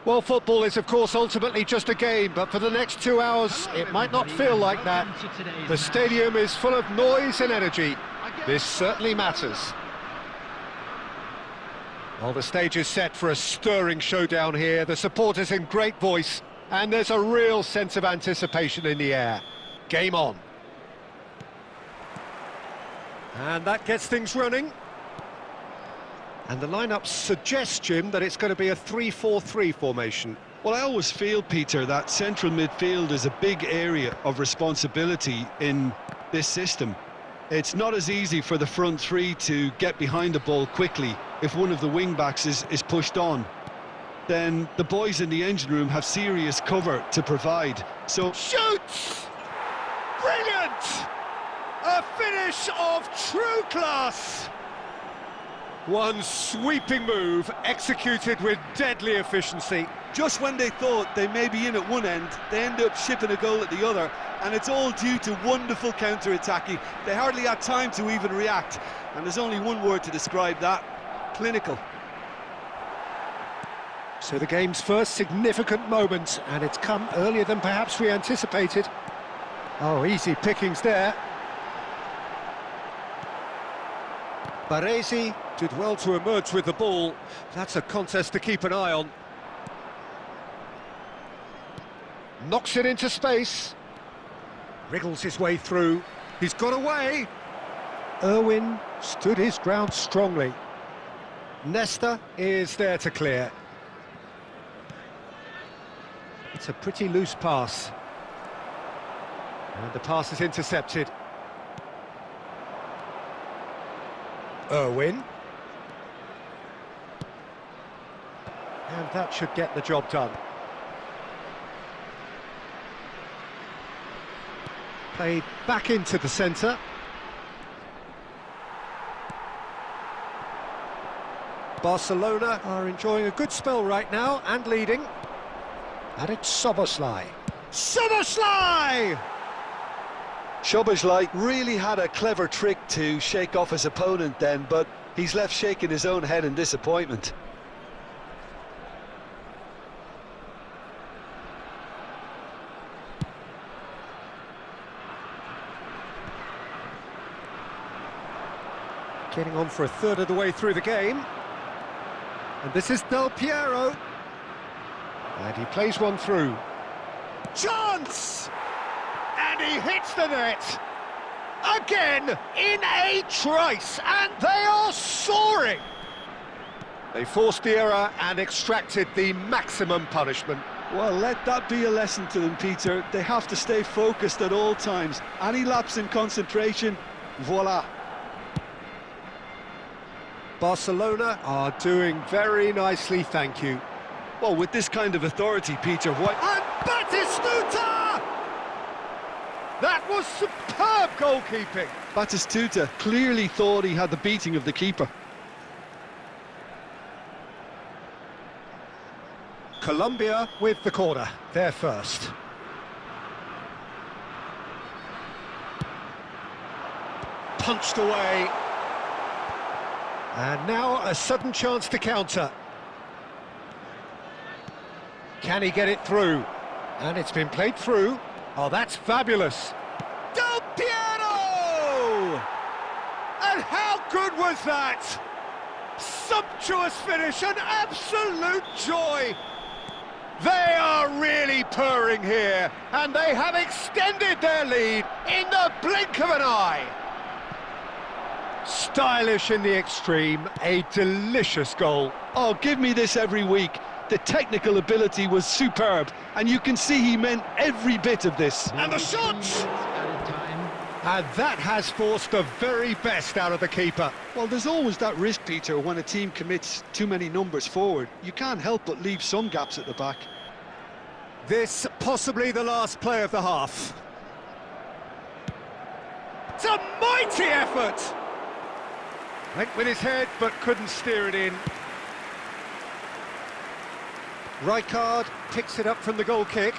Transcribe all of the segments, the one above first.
Well, football is, of course, ultimately just a game, but for the next 2 hours, it might not feel like that. The stadium is full of noise and energy. This certainly matters. Well, the stage is set for a stirring showdown here. The supporters in great voice, and there's a real sense of anticipation in the air. Game on. And that gets things running. And the lineup suggests, Jim, that it's going to be a 3-4-3 formation. Well, I always feel, Peter, that central midfield is a big area of responsibility in this system. It's not as easy for the front three to get behind the ball quickly if one of the wing-backs is pushed on. Then the boys in the engine room have serious cover to provide. So shoots! Brilliant! A finish of true class! One sweeping move, executed with deadly efficiency. Just when they thought they may be in at one end, they end up shipping a goal at the other, and it's all due to wonderful counter-attacking. They hardly had time to even react, and there's only one word to describe that: clinical. So the game's first significant moment, and it's come earlier than perhaps we anticipated. Oh, easy pickings there. Baresi did well to emerge with the ball. That's a contest to keep an eye on. Knocks it into space. Wriggles his way through. He's got away. Irwin stood his ground strongly. Nesta is there to clear. It's a pretty loose pass. And the pass is intercepted. Irwin. And that should get the job done. Played back into the centre. Barcelona are enjoying a good spell right now and leading. And it's Szoboszlai. Szoboszlai! Szoboszlai really had a clever trick to shake off his opponent then, but he's left shaking his own head in disappointment. Getting on for a third of the way through the game. And this is Del Piero. And he plays one through. Chance! And he hits the net. Again, in a trice, and they are soaring. They forced the error and extracted the maximum punishment. Well, let that be a lesson to them, Peter. They have to stay focused at all times. Any lapse in concentration, voila. Barcelona are doing very nicely, thank you. Well, with this kind of authority, Peter, what... And Batistuta! That was superb goalkeeping. Batistuta clearly thought he had the beating of the keeper. Colombia with the corner, they're first. Punched away. And now a sudden chance to counter. Can he get it through? And it's been played through. Oh, that's fabulous. Del Piero! And how good was that? Sumptuous finish, an absolute joy. They are really purring here, and they have extended their lead in the blink of an eye. Stylish in the extreme, a delicious goal. Oh, give me this every week. The technical ability was superb, and you can see he meant every bit of this. And the shot! And that has forced the very best out of the keeper. Well, there's always that risk, Peter, when a team commits too many numbers forward. You can't help but leave some gaps at the back. This possibly the last play of the half. It's a mighty effort! Went with his head, but couldn't steer it in. Rijkaard picks it up from the goal kick.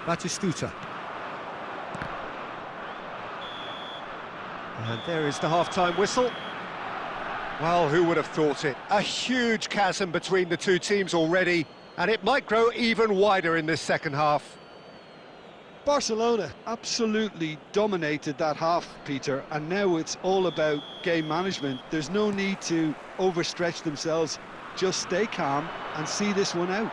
Batistuta. And there is the half-time whistle. Well, who would have thought it? A huge chasm between the two teams already, And it might grow even wider in this second half. Barcelona absolutely dominated that half, Peter, and now it's all about game management. There's no need to overstretch themselves. Just stay calm and see this one out.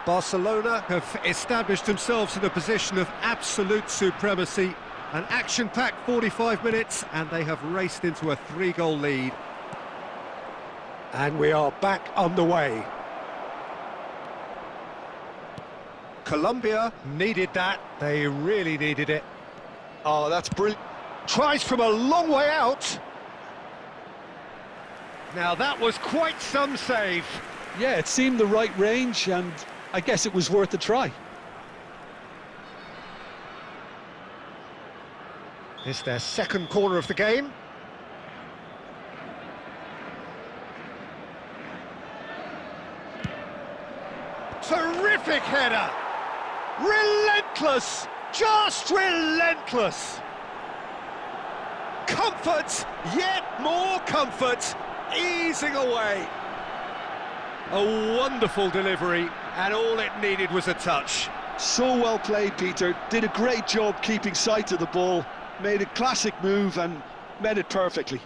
Barcelona have established themselves in a position of absolute supremacy. An action-packed 45 minutes, and they have raced into a 3-goal lead. And we are back underway. Colombia needed that. They really needed it. Oh, that's brilliant. Tries from a long way out. Now that was quite some save. Yeah, it seemed the right range, and I guess it was worth a try. It's their second corner of the game. Terrific header! Relentless! Just relentless! Comfort, yet more comfort, easing away. A wonderful delivery, and all it needed was a touch. So well played, Peter. Did a great job keeping sight of the ball, made a classic move and met it perfectly.